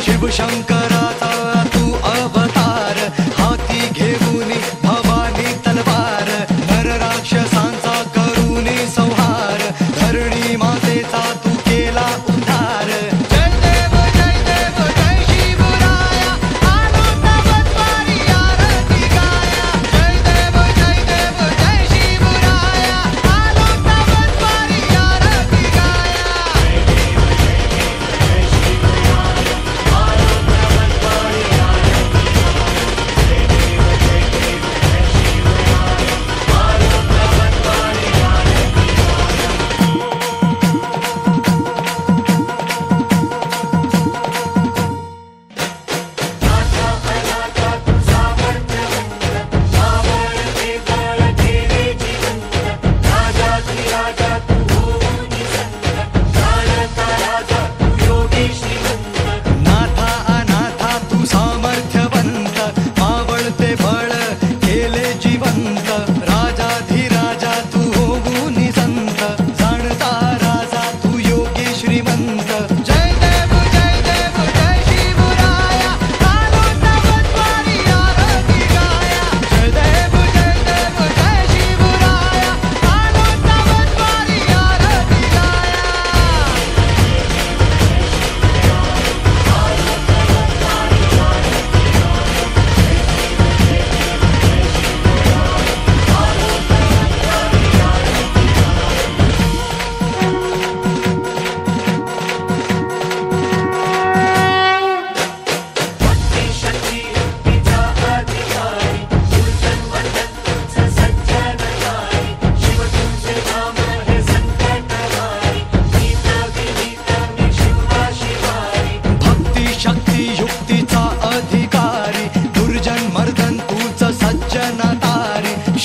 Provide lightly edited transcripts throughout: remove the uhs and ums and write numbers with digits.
शिवशंकराचा तू अवतार, हाती घेऊनी भवानी तलवार, नर राक्षसांचा करूनी संहार, धरणी मातेचा तू केला उद्धार. जय देव जय शिवराया, आलो तवद्वारी आरती गाया. जय देव जय शिवराया, आलो तवद्वारी आरती गाया.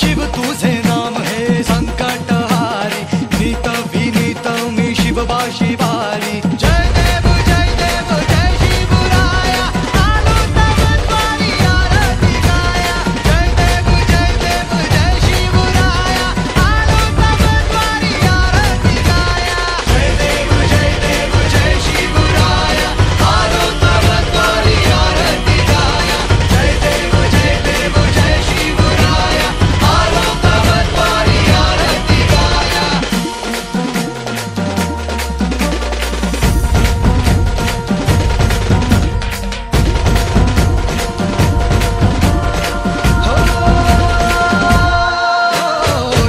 शिव तुझे नाम है संकटहारी, नीत विनीत मी शिवबा शिवारी. जय देव जय शिवराया, आलो तवद्वारी आरती गाया. जय देव जय शिवराया, आलो तवद्वारी आरती गाया. जय देव जय शिवराया, आलो तवद्वारी आरती गाया. जय देव जय शिवराया, आलो तवद्वारी आरती गाया.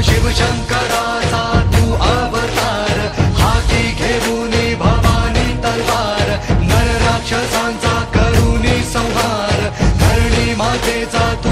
शिवशंकराचा तू अवतार, हाती घेऊनी भवानी तलवार, नर राक्षसांचा करूनी संहार, धरणी मातेचा तू